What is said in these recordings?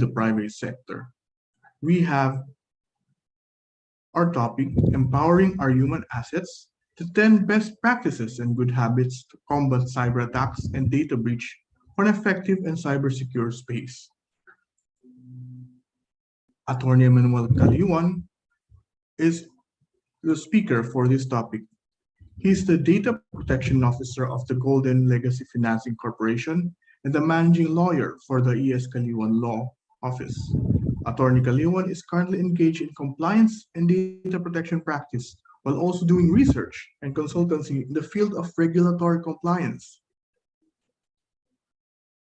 the private sector. We have our topic, Empowering Our Human Assets, the 10 best practices and good habits to combat cyber attacks and data breach for an effective and cybersecure space. Attorney Manuel Caliuan is the speaker for this topic. He is the Data Protection Officer of the Golden Legacy Financing Corporation and the Managing Lawyer for the E.S. Caliuan Law Office. Attorney Caliuan is currently engaged in compliance and data protection practice while also doing research and consultancy in the field of regulatory compliance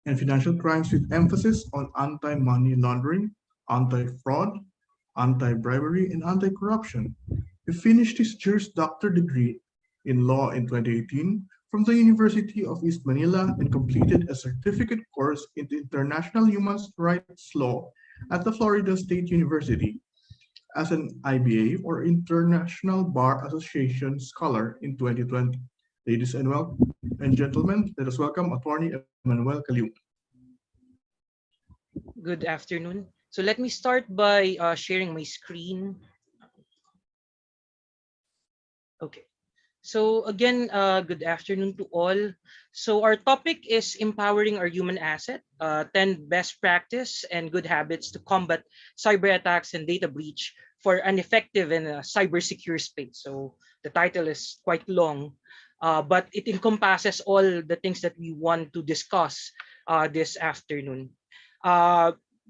and financial crimes with emphasis on anti-money laundering, anti-fraud, anti-bribery, and anti-corruption. He finished his Juris Doctor degree in law in 2018 from the University of East Manila and completed a certificate course in International Human Rights Law at the Florida State University as an IBA or International Bar Association Scholar in 2020. Ladies and gentlemen, let us welcome Attorney Manuel Caliuan. Good afternoon. So let me start by sharing my screen. Okay. So again, good afternoon to all. So our topic is empowering our human asset, 10 best practice and good habits to combat cyber attacks and data breach for an effective and cybersecure space. So the title is quite long, but it encompasses all the things that we want to discuss this afternoon.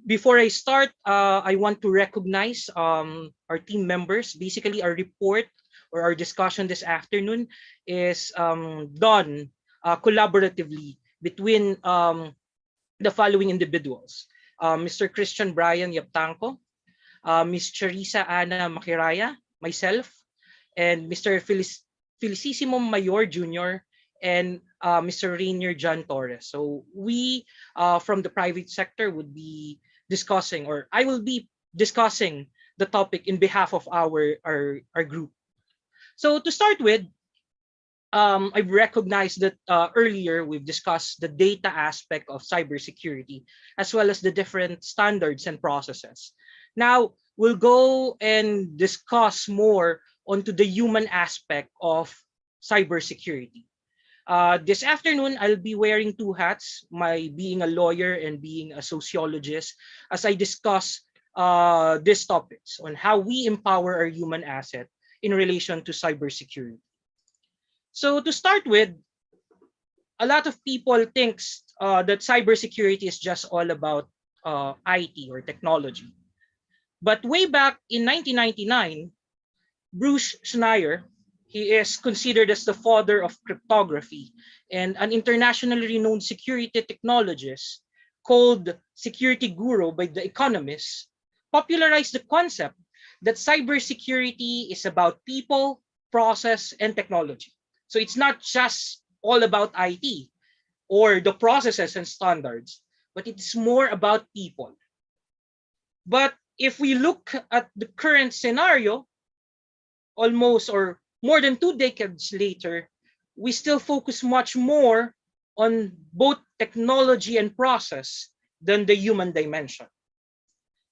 Before I start, I want to recognize our team members. Basically, our report or our discussion this afternoon is done collaboratively between the following individuals: Mr. Christian Brian Yaptanco, Ms. Charissa Ana Makiraya, myself, and Mr. Felicissimo Mayor Jr., and Mr. Rainier John Torres. So we from the private sector would be discussing, or I will be discussing the topic in behalf of our group. So to start with, I've recognized that earlier we've discussed the data aspect of cybersecurity, as well as the different standards and processes. Now, we'll go and discuss more onto the human aspect of cybersecurity. This afternoon, I'll be wearing two hats, my being a lawyer and being a sociologist, as I discuss these topics on how we empower our human asset in relation to cybersecurity. So to start with, a lot of people think that cybersecurity is just all about IT or technology. But way back in 1999, Bruce Schneier, he is considered as the father of cryptography and an internationally renowned security technologist called security guru by The Economist, popularized the concept that cybersecurity is about people, process, and technology. So it's not just all about IT or the processes and standards, but it's more about people. But if we look at the current scenario, almost or more than 2 decades later, we still focus much more on both technology and process than the human dimension.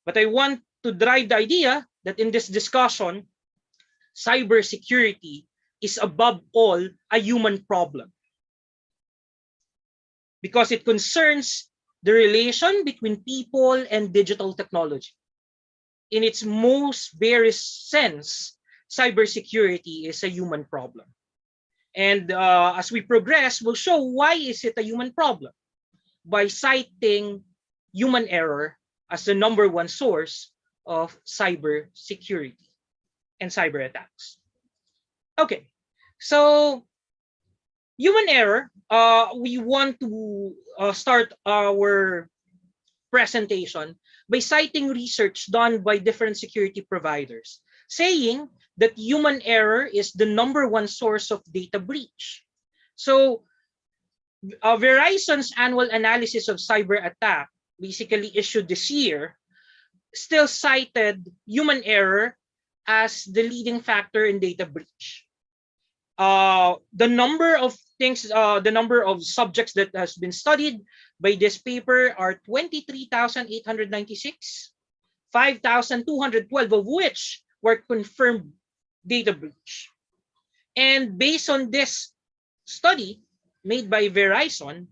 But I want to drive the idea that in this discussion, cybersecurity is above all a human problem, because it concerns the relation between people and digital technology. In its most barest sense, cybersecurity is a human problem. And as we progress, we'll show why is it a human problem by citing human error as the #1 source of cybersecurity and cyber attacks. Okay, so human error, we want to start our presentation by citing research done by different security providers, saying that human error is the #1 source of data breach. So Verizon's annual analysis of cyber attack, basically issued this year, still cited human error as the leading factor in data breach. The number of things, the number of subjects that has been studied by this paper are 23,896, 5,212 of which were confirmed data breach. And based on this study made by Verizon,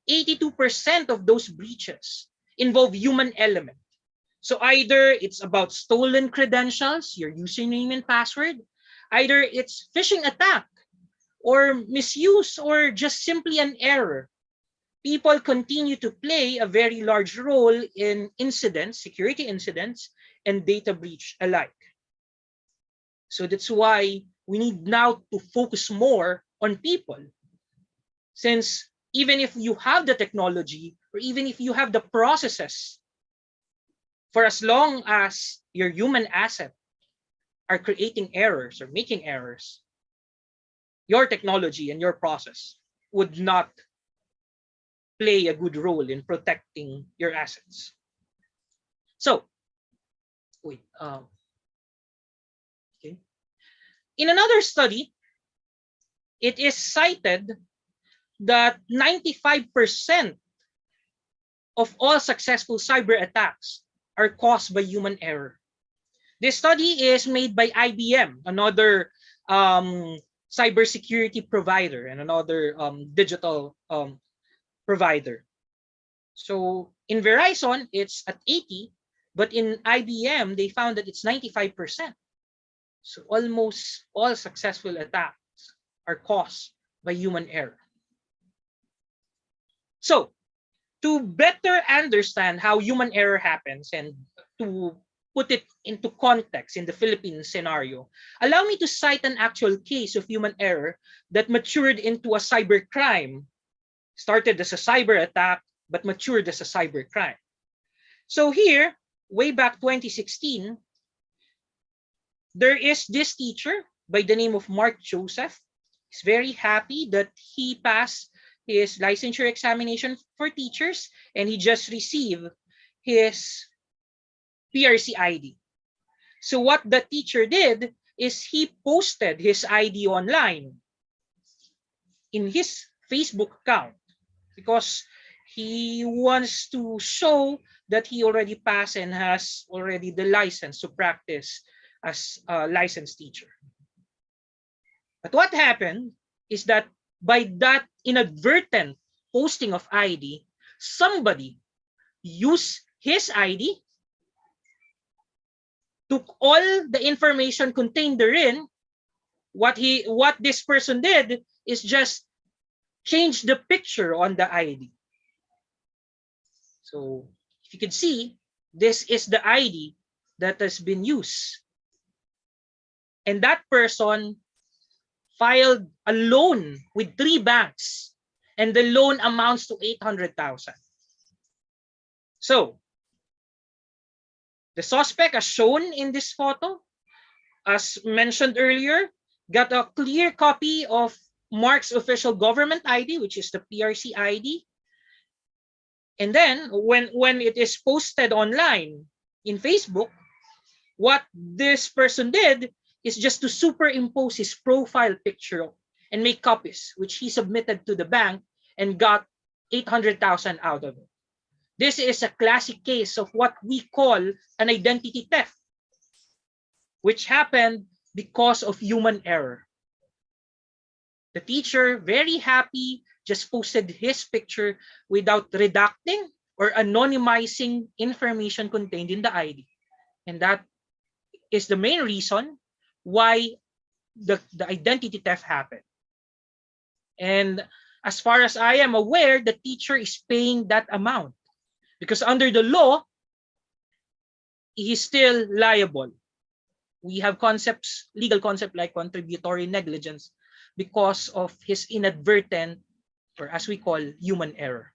82% of those breaches involve human element. So either it's about stolen credentials, your username and password, either it's phishing attack or misuse or just simply an error. People continue to play a very large role in incidents, security incidents, and data breach alike. So that's why we need now to focus more on people. Since even if you have the technology or even if you have the processes, for as long as your human asset are creating errors or making errors, your technology and your process would not play a good role in protecting your assets. So, wait, okay. In another study, it is cited that 95% of all successful cyber attacks are caused by human error. This study is made by IBM, another cybersecurity provider and another digital provider. So in Verizon, it's at 80, but in IBM, they found that it's 95%. So almost all successful attacks are caused by human error. So to better understand how human error happens and to put it into context in the Philippines scenario, allow me to cite an actual case of human error that matured into a cyber crime, started as a cyber attack, but matured as a cyber crime. So here, way back 2016, there is this teacher by the name of Mark Joseph. He's very happy that he passed his licensure examination for teachers and he just received his PRC ID. So what the teacher did is he posted his ID online in his Facebook account because he wants to show that he already passed and has already the license to practice as a licensed teacher. But what happened is that by that inadvertent posting of ID, somebody used his ID, took all the information contained therein. What this person did is just change the picture on the ID. So if you can see, this is the ID that has been used. And that person filed a loan with 3 banks, and the loan amounts to 800,000. So the suspect, as shown in this photo, as mentioned earlier, got a clear copy of Mark's official government ID, which is the PRC ID. And then when it is posted online in Facebook, what this person did is just to superimpose his profile picture and make copies, which he submitted to the bank and got 800,000 out of it. This is a classic case of what we call an identity theft, which happened because of human error. The teacher, very happy, just posted his picture without redacting or anonymizing information contained in the ID. And that is the main reason why the identity theft happened. And as far as I am aware, the teacher is paying that amount because under the law, he's still liable. We have concepts, legal concept like contributory negligence because of his inadvertent, or as we call, human error.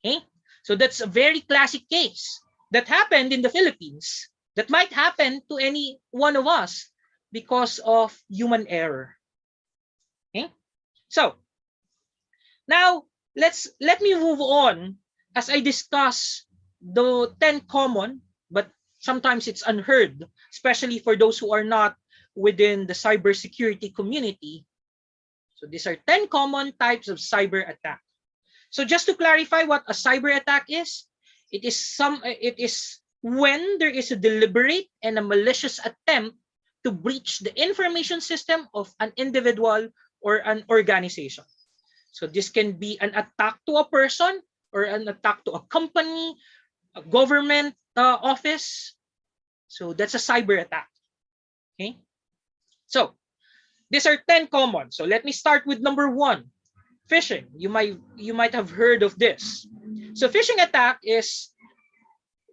Okay? So that's a very classic case that happened in the Philippines that might happen to any one of us because of human error. Okay? So now let me move on as I discuss the 10 common, but sometimes it's unheard, especially for those who are not within the cybersecurity community. So these are 10 common types of cyber attack. So just to clarify what a cyber attack is, it is when there is a deliberate and a malicious attempt to breach the information system of an individual or an organization. So this can be an attack to a person or an attack to a company, a government office. So that's a cyber attack. Okay. So these are 10 common. So let me start with number 1, phishing. You might have heard of this. So phishing attack is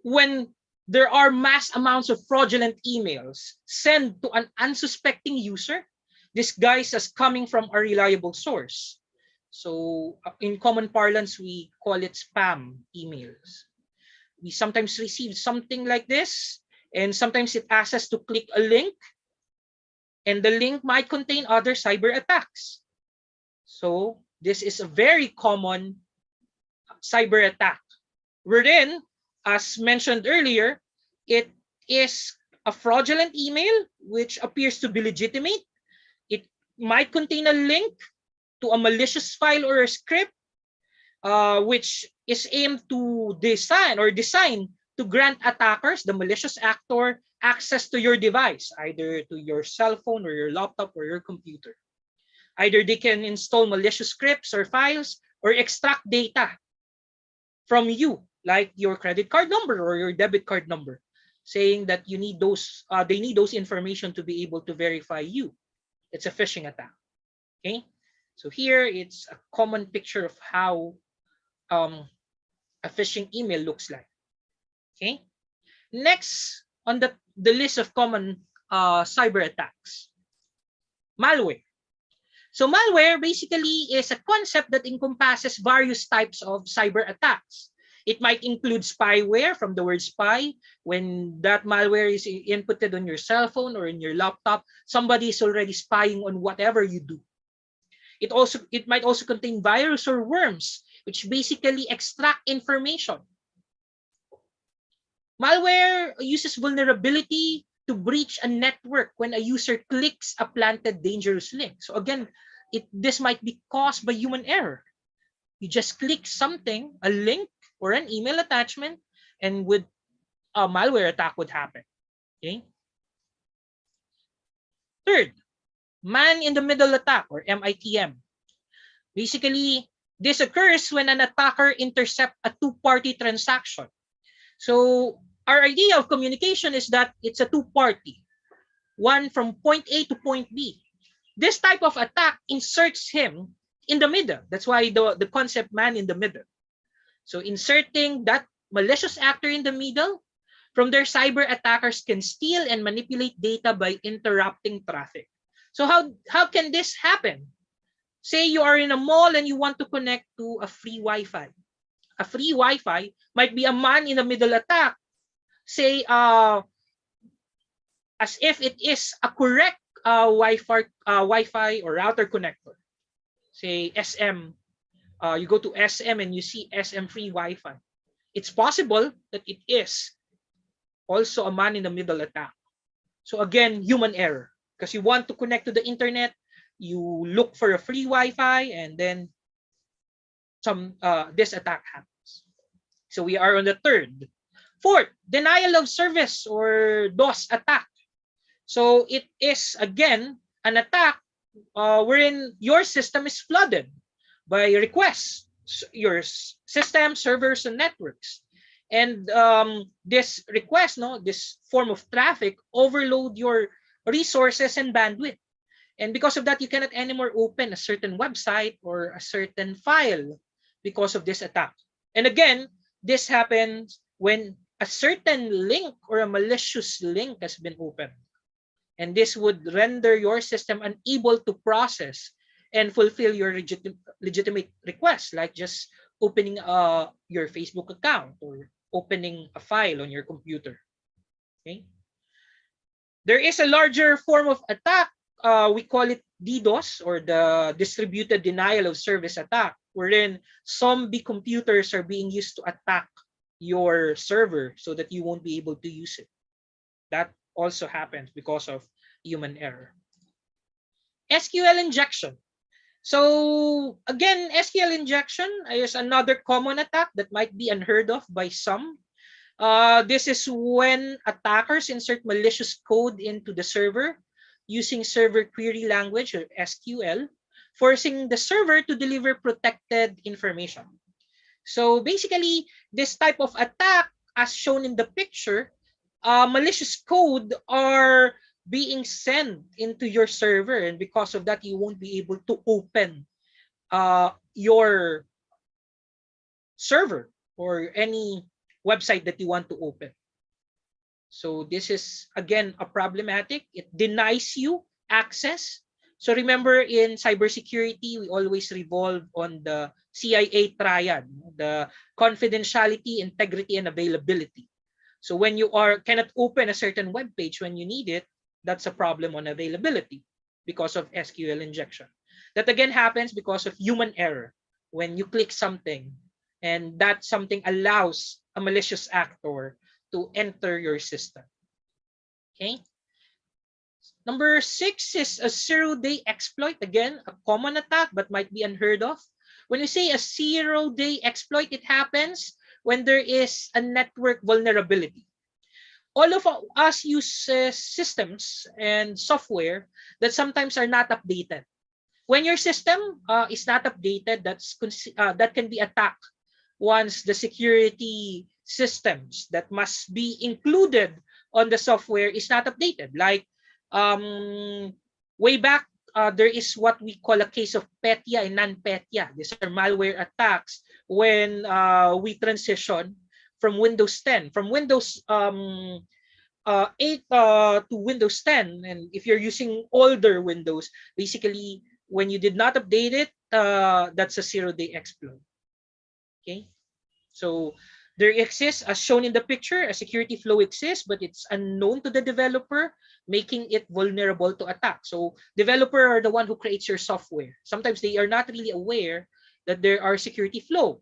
when there are mass amounts of fraudulent emails sent to an unsuspecting user disguised as coming from a reliable source. So in common parlance, we call it spam emails. We sometimes receive something like this, and sometimes it asks us to click a link, and the link might contain other cyber attacks. So this is a very common cyber attack, wherein, as mentioned earlier, it is a fraudulent email which appears to be legitimate. It might contain a link to a malicious file or a script, which is aimed to design to grant attackers, the malicious actor, access to your device, either to your cell phone or your laptop or your computer. Either they can install malicious scripts or files or extract data from you, like your credit card number or your debit card number, saying that you need those, they need those information to be able to verify you. It's a phishing attack. Okay, so here it's a common picture of how a phishing email looks like. Okay, next on the list of common cyber attacks, malware. So malware basically is a concept that encompasses various types of cyber attacks. It might include spyware, from the word spy. When that malware is inputted on your cell phone or in your laptop, somebody is already spying on whatever you do. It might also contain virus or worms, which basically extract information. Malware uses vulnerability to breach a network when a user clicks a planted dangerous link. So again, this might be caused by human error. You just click something, a link or an email attachment, and with a malware attack would happen. Okay. Third, man in the middle attack, or MITM. Basically, this occurs when an attacker intercepts a two-party transaction. So our idea of communication is that it's a two-party, one from point A to point B. This type of attack inserts him in the middle. That's why the concept man in the middle. So inserting that malicious actor in the middle, from their cyber attackers can steal and manipulate data by interrupting traffic. So how can this happen? Say you are in a mall and you want to connect to a free Wi-Fi. A free Wi-Fi might be a man in the middle attack. Say as if it is a correct Wi-Fi or router connector. Say SM, you go to SM and you see SM free Wi-Fi. It's possible that it is also a man in the middle attack. So again, human error, because you want to connect to the internet, you look for a free Wi-Fi, and then this attack happens. So we are on the third. Fourth, denial of service or DOS attack. So it is again an attack wherein your system is flooded by requests, your system, servers, and networks. And this request, this form of traffic, overload your resources and bandwidth. And because of that, you cannot anymore open a certain website or a certain file because of this attack. And again, this happens when a certain link or a malicious link has been opened. And this would render your system unable to process and fulfill your legitimate requests, like just opening your Facebook account or opening a file on your computer. Okay. There is a larger form of attack. We call it DDoS, or the distributed denial of service attack, wherein zombie computers are being used to attack your server so that you won't be able to use it. That also happens because of human error. SQL injection. So again, SQL injection is another common attack that might be unheard of by some. This is when attackers insert malicious code into the server using server query language or SQL, forcing the server to deliver protected information. So basically, this type of attack, as shown in the picture, malicious code are being sent into your server, and because of that, you won't be able to open your server or any website that you want to open. So this is again a problematic. It denies you access. So remember, in cybersecurity, we always revolve on the CIA triad, the confidentiality, integrity, and availability. So when you cannot open a certain web page when you need it, that's a problem on availability because of SQL injection. That again happens because of human error. When you click something and that something allows a malicious actor to enter your system. Okay. Number 6 is a zero-day exploit. Again, a common attack but might be unheard of. When you say a zero-day exploit, it happens when there is a network vulnerability. All of us use systems and software that sometimes are not updated. When your system is not updated, that can be attacked once the security systems that must be included on the software is not updated. Like way back, there is what we call a case of PETIA and non-PETIA. These are malware attacks when we transition from Windows 10, from Windows 8 to Windows 10. And if you're using older Windows, basically when you did not update it, that's a zero-day exploit. Okay, so there exists, as shown in the picture, a security flow exists, but it's unknown to the developer, making it vulnerable to attack. So developer are the one who creates your software. Sometimes they are not really aware that there are security flow.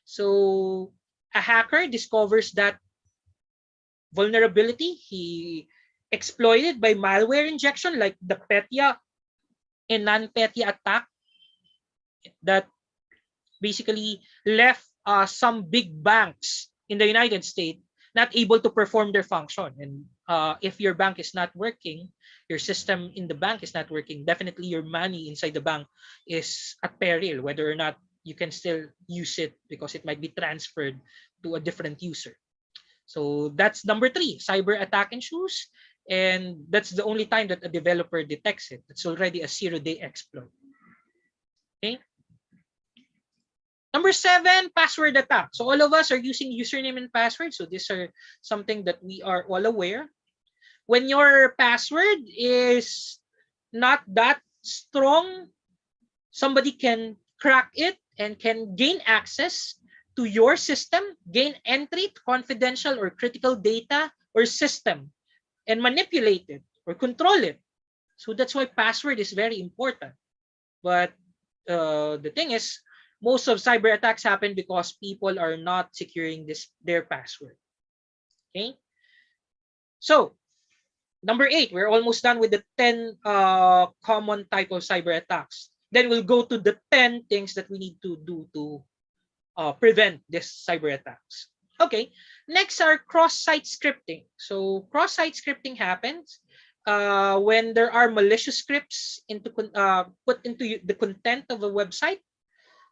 So a hacker discovers that vulnerability, he exploited by malware injection like the PETIA and non-PETIA attack that basically left some big banks in the United States not able to perform their function. And if your bank is not working, your system in the bank is not working, definitely your money inside the bank is at peril, whether or not you can still use it because it might be transferred to a different user. So that's number 3, cyber attack ensues. And that's the only time that a developer detects it. It's already a zero-day exploit. Okay. Number 7, password attack. So all of us are using username and password. So these are something that we are all aware. When your password is not that strong, somebody can crack it and can gain access to your system, gain entry to confidential or critical data or system, and manipulate it or control it. So that's why password is very important. But the thing is, most of cyber attacks happen because people are not securing their password. Okay. So number 8, we're almost done with the 10 common type of cyber attacks. Then we'll go to the 10 things that we need to do to prevent these cyber attacks. Okay, next are cross-site scripting. So cross-site scripting happens when there are malicious scripts put into the content of a website.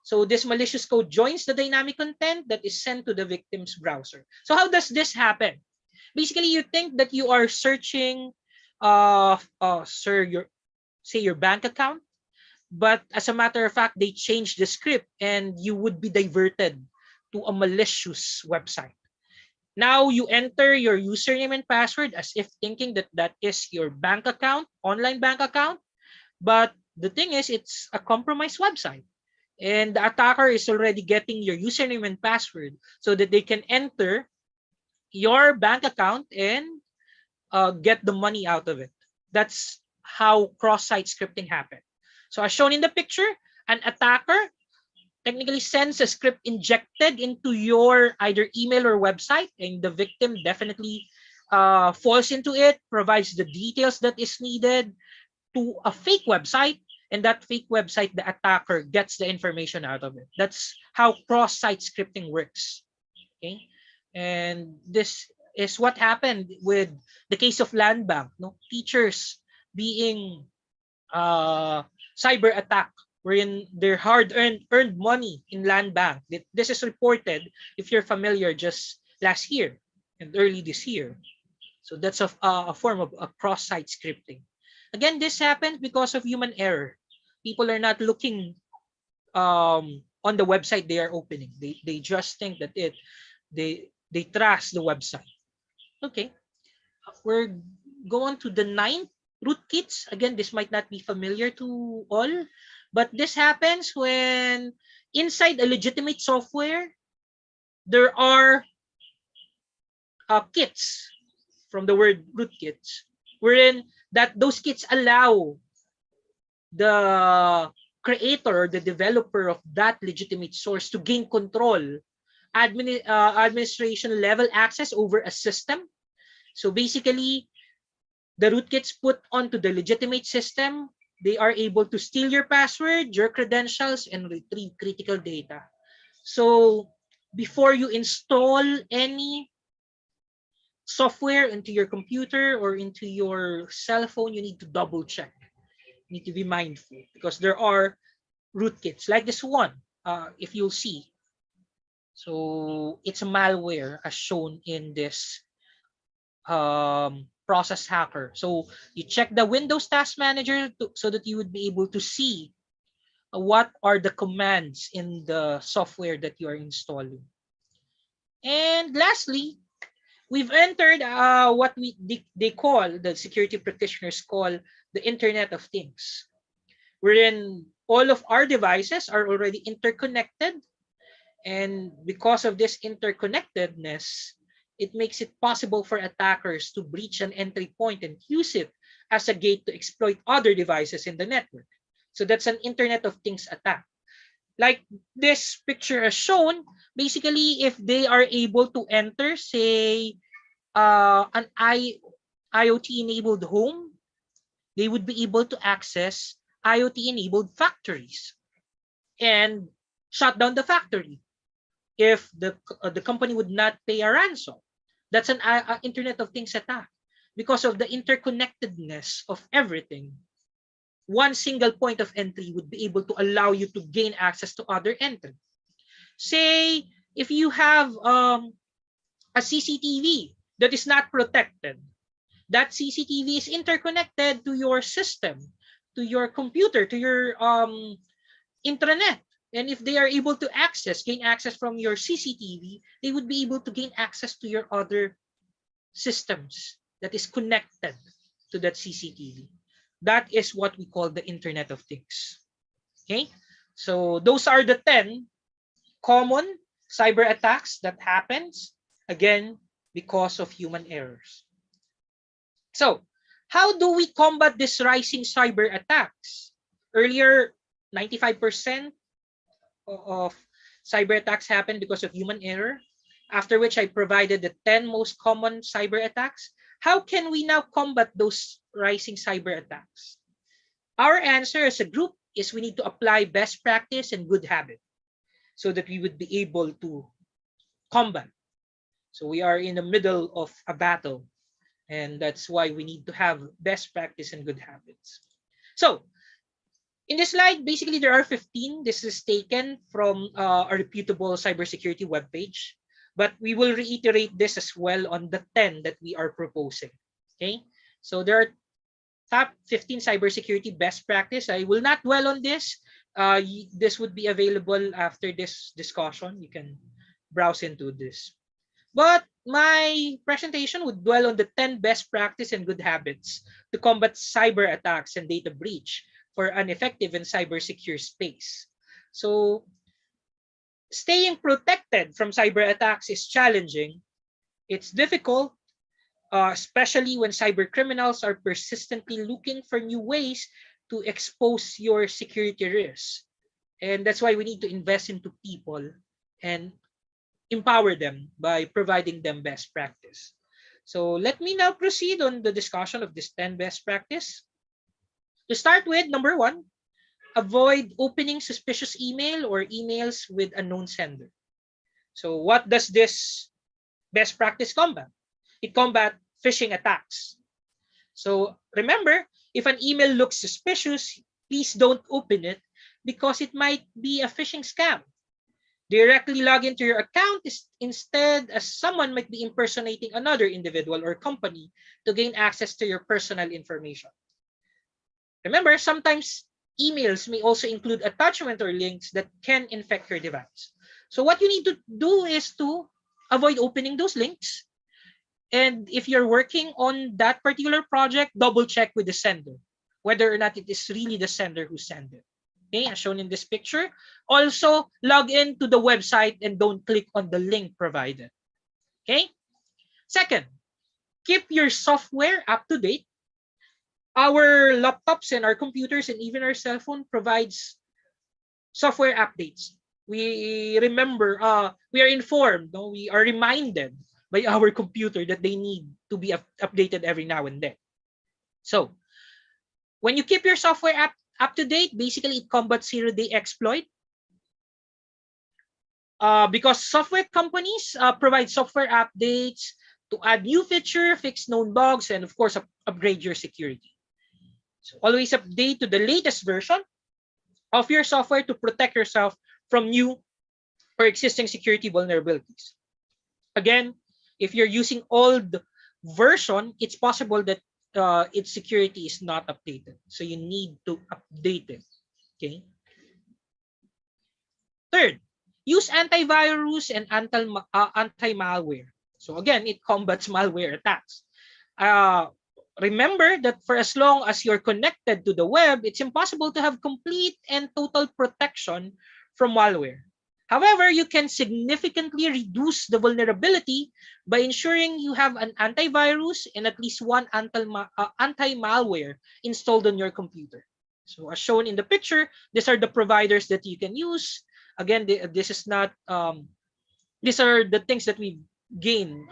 So this malicious code joins the dynamic content that is sent to the victim's browser. So how does this happen? Basically, you think that you are searching, your bank account, but as a matter of fact, they changed the script and you would be diverted to a malicious website. Now you enter your username and password as if thinking that that is your bank account, online bank account. But the thing is, it's a compromised website. And the attacker is already getting your username and password so that they can enter your bank account and get the money out of it. That's how cross-site scripting happens. So as shown in the picture, an attacker technically sends a script injected into your either email or website, and the victim definitely falls into it, provides the details that is needed to a fake website, and that fake website, the attacker gets the information out of it. That's how cross-site scripting works. Okay, and this is what happened with the case of land bank. No, teachers being uh, cyber attack, wherein their hard earned money in land bank. This is reported, if you're familiar, just last year and early this year. So that's a form of a cross-site scripting. Again, this happens because of human error. People are not looking on the website they are opening. They just think that they trust the website. Okay, we're going to the ninth, rootkits. Again, this might not be familiar to all, but this happens when inside a legitimate software there are kits, from the word rootkits, wherein that those kits allow the creator or the developer of that legitimate source to gain control, administration level access over a system. So basically, the rootkits put onto the legitimate system, they are able to steal your password, your credentials, and retrieve critical data. So before you install any software into your computer or into your cell phone, you need to double check. You need to be mindful because there are rootkits like this one, if you'll see. So it's a malware as shown in this process hacker. So you check the Windows Task Manager so that you would be able to see what are the commands in the software that you are installing. And lastly, we've entered what they call, the security practitioners call, the Internet of Things, wherein all of our devices are already interconnected. And because of this interconnectedness, it makes it possible for attackers to breach an entry point and use it as a gate to exploit other devices in the network. So that's an Internet of Things attack. Like this picture has shown, basically, if they are able to enter, say, an IoT-enabled home, they would be able to access IoT-enabled factories and shut down the factory if the company would not pay a ransom. That's an Internet of Things attack. Because of the interconnectedness of everything, one single point of entry would be able to allow you to gain access to other entry. Say, if you have a CCTV that is not protected, that CCTV is interconnected to your system, to your computer, to your intranet. And if they are able to gain access from your CCTV, they would be able to gain access to your other systems that is connected to that CCTV. That is what we call the Internet of Things. Okay, so those are the 10 common cyber attacks that happens, again, because of human errors. So how do we combat this rising cyber attacks? Earlier, 95% of cyber attacks happen because of human error, after which I provided the 10 most common cyber attacks. How can we now combat those rising cyber attacks? Our answer as a group is we need to apply best practice and good habit so that we would be able to combat. So we are in the middle of a battle, and that's why we need to have best practice and good habits. So in this slide, basically there are 15. This is taken from a reputable cybersecurity webpage, but we will reiterate this as well on the 10 that we are proposing. Okay, so there are top 15 cybersecurity best practice. I will not dwell on this. This would be available after this discussion. You can browse into this. But my presentation would dwell on the 10 best practice and good habits to combat cyber attacks and data breach for an effective and cyber secure space. So staying protected from cyber attacks is challenging. It's difficult, especially when cyber criminals are persistently looking for new ways to expose your security risks. And that's why we need to invest into people and empower them by providing them best practice. So let me now proceed on the discussion of this 10 best practice. To start with, number one, avoid opening suspicious email or emails with unknown sender. So what does this best practice combat? It combat phishing attacks. So remember, if an email looks suspicious, please don't open it because it might be a phishing scam. Directly log into your account instead, as someone might be impersonating another individual or company to gain access to your personal information. Remember, sometimes emails may also include attachments or links that can infect your device. So what you need to do is to avoid opening those links. And if you're working on that particular project, double check with the sender whether or not it is really the sender who sent it. Okay, as shown in this picture. Also, log in to the website and don't click on the link provided. Okay. Second, keep your software up to date. Our laptops and our computers and even our cell phone provides software updates. We remember, we are informed, no? We are reminded by our computer that they need to be updated every now and then. So when you keep your software up to date, basically it combats zero-day exploit. Because software companies provide software updates to add new feature, fix known bugs, and of course upgrade your security. So always update to the latest version of your software to protect yourself from new or existing security vulnerabilities. Again, if you're using old version, it's possible that its security is not updated. So you need to update it. Okay. Third, use antivirus and anti-malware. So again, it combats malware attacks. Remember that for as long as you're connected to the web, it's impossible to have complete and total protection from malware. However, you can significantly reduce the vulnerability by ensuring you have an antivirus and at least one anti-malware installed on your computer. So as shown in the picture, these are the providers that you can use. Again, this is not, these are the things that we gain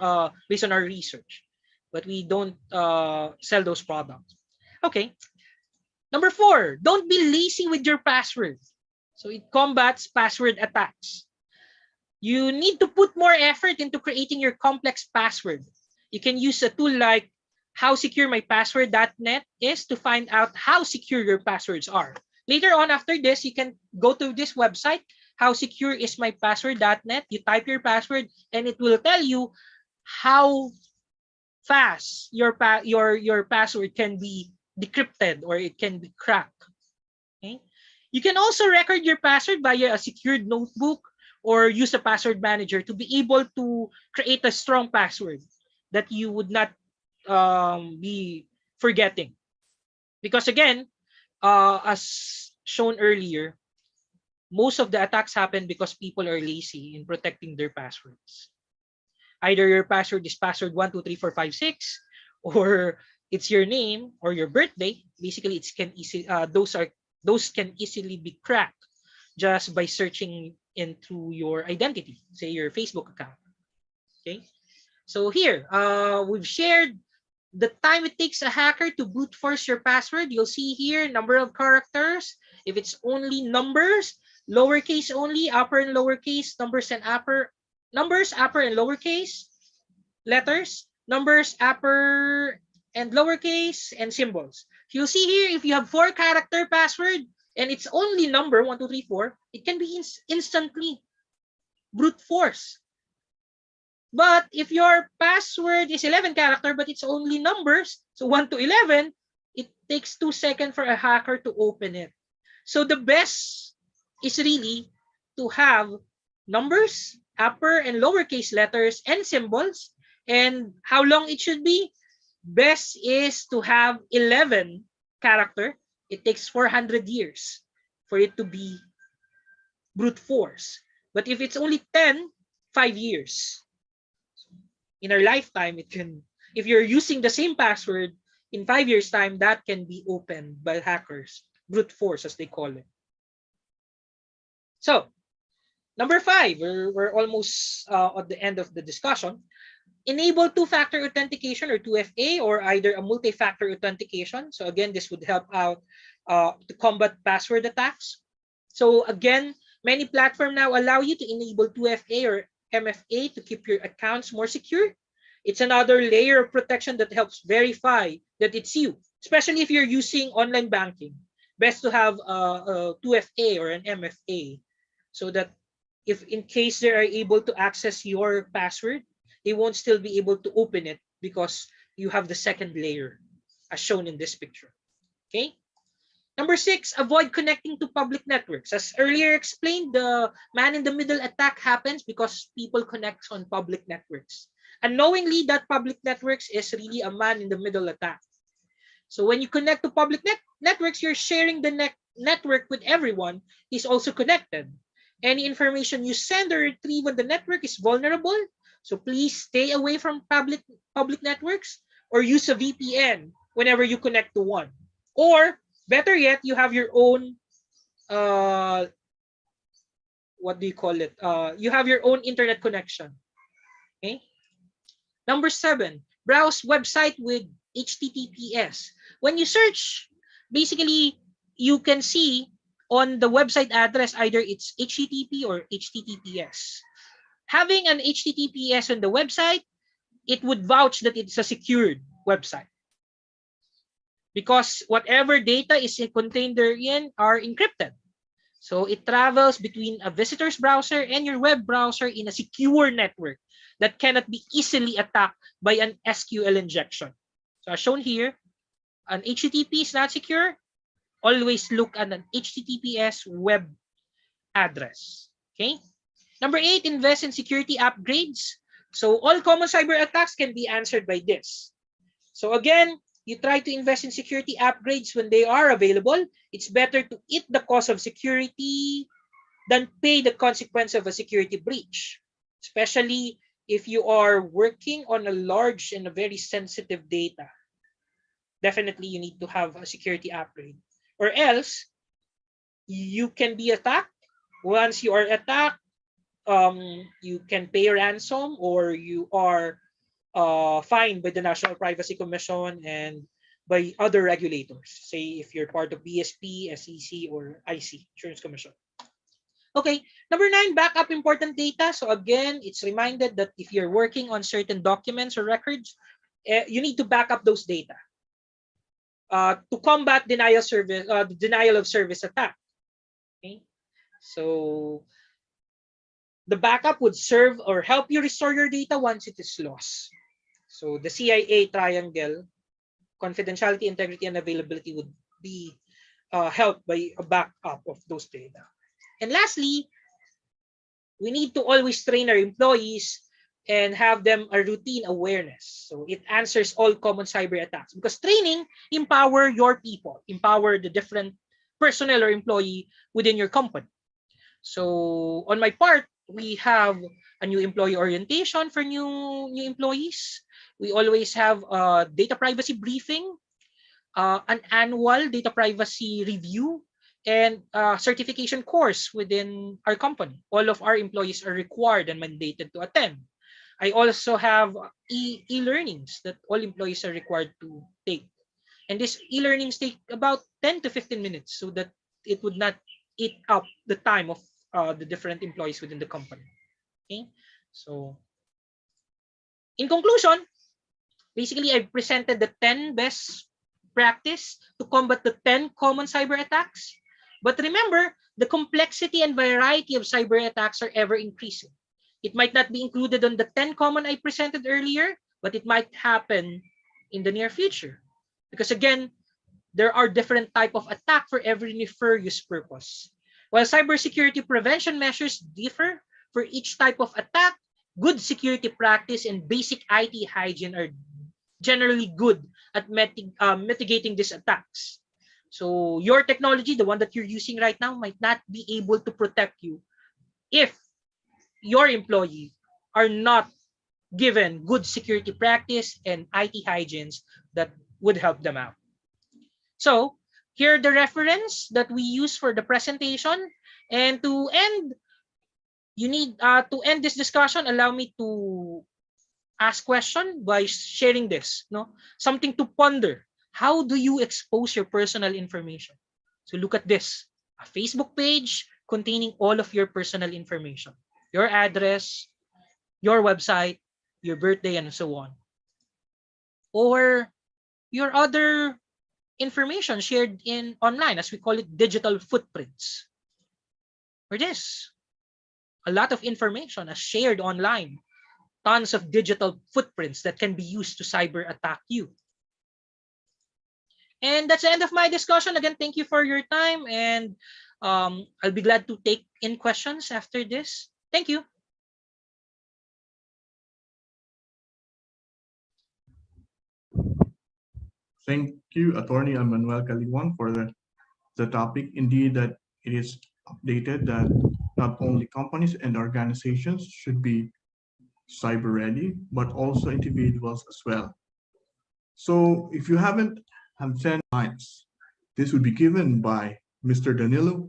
based on our research, but we don't sell those products. Okay. Number 4, don't be lazy with your password. So it combats password attacks. You need to put more effort into creating your complex password. You can use a tool like howsecuremypassword.net is to find out how secure your passwords are. Later on, after this, you can go to this website, howsecureismypassword.net. You type your password and it will tell you how fast your password can be decrypted or it can be cracked. Okay? You can also record your password via a secured notebook or use a password manager to be able to create a strong password that you would not be forgetting. Because again, as shown earlier, most of the attacks happen because people are lazy in protecting their passwords. Either your password is password 123456, or it's your name or your birthday. Basically, those can easily be cracked just by searching into your identity, say your Facebook account. Okay, so here we've shared the time it takes a hacker to brute force your password. You'll see here number of characters. If it's only numbers, lowercase only, upper and lowercase, numbers and upper and lowercase, letters, numbers, upper and lowercase, and symbols. You'll see here if you have 4-character password and it's only number 1, 2, 3, 4, it can be instantly brute force. But if your password is 11-character but it's only numbers, so 1 to 11, it takes 2 seconds for a hacker to open it. So the best is really to have numbers, upper and lowercase letters, and symbols. And how long it should be? Best is to have 11 character. It takes 400 years for it to be brute force. But if it's only 10, 5 years. In our lifetime, it can, if you're using the same password, in 5 years' time, that can be opened by hackers, brute force as they call it. So, number 5, we're almost at the end of the discussion. Enable two-factor authentication or 2FA or either a multi-factor authentication. So again, this would help out to combat password attacks. So again, many platforms now allow you to enable 2FA or MFA to keep your accounts more secure. It's another layer of protection that helps verify that it's you, especially if you're using online banking. Best to have a 2FA or an MFA so that if in case they are able to access your password, they won't still be able to open it because you have the second layer as shown in this picture. Okay. Number 6, avoid connecting to public networks. As earlier explained, the man-in-the-middle attack happens because people connect on public networks. Unknowingly, that public networks is really a man-in-the-middle attack. So when you connect to public networks, you're sharing the network with everyone is also connected. Any information you send or retrieve on the network is vulnerable. So please stay away from public networks or use a VPN whenever you connect to one. Or better yet, you have your own what do you call it? You have your own internet connection. Okay. Number 7, browse website with HTTPS. When you search, basically you can see on the website address either it's HTTP or HTTPS. Having an HTTPS on the website, it would vouch that it's a secured website because whatever data is contained therein are encrypted. So it travels between a visitor's browser and your web browser in a secure network that cannot be easily attacked by an SQL injection. So as shown here, an HTTP is not secure. Always look at an HTTPS web address. Okay. Number 8, invest in security upgrades. So all common cyber attacks can be answered by this. So again, you try to invest in security upgrades when they are available. It's better to eat the cost of security than pay the consequence of a security breach, especially if you are working on a large and a very sensitive data. Definitely you need to have a security upgrade, or else you can be attacked. Once you are attacked, you can pay a ransom or you are fined by the National Privacy Commission and by other regulators. Say if you're part of BSP, SEC, or IC, Insurance Commission. Okay, number 9, backup important data. So again, it's reminded that if you're working on certain documents or records, you need to back up those data to combat denial of service attack. Okay, so the backup would serve or help you restore your data once it is lost. So the CIA triangle, confidentiality, integrity, and availability would be helped by a backup of those data. And lastly, we need to always train our employees and have them a routine awareness. So it answers all common cyber attacks because training empower your people, empower the different personnel or employee within your company. So on my part, we have a new employee orientation for new employees. We always have a data privacy briefing, an annual data privacy review, and a certification course within our company. All of our employees are required and mandated to attend. I also have e-learnings that all employees are required to take. And these e-learnings take about 10 to 15 minutes so that it would not eat up the time of the different employees within the company. Okay, so in conclusion, basically I've presented the 10 best practice to combat the 10 common cyber attacks. But remember, the complexity and variety of cyber attacks are ever increasing. It might not be included on the 10 common I presented earlier, but it might happen in the near future. Because again, there are different type of attack for every nefarious purpose. While cybersecurity prevention measures differ for each type of attack, good security practice and basic IT hygiene are generally good at mitigating these attacks. So your technology, the one that you're using right now, might not be able to protect you if your employee are not given good security practice and IT hygienes that would help them out. So here are the reference that we use for the presentation. And to end, you need to end this discussion, allow me to ask question by sharing this, no? Something to ponder. How do you expose your personal information? So look at this, a Facebook page containing all of your personal information, your address, your website, your birthday, and so on. Or your other information shared in online, as we call it, digital footprints. Or this, a lot of information is shared online, tons of digital footprints that can be used to cyber attack you. And that's the end of my discussion. Again, thank you for your time, and I'll be glad to take in questions after this. Thank you. Thank you, Attorney Manuel Caliwan, for the topic. Indeed, that it is updated that not only companies and organizations should be cyber ready, but also individuals as well. So if you haven't have 10 lines, this would be given by Mr. Danilo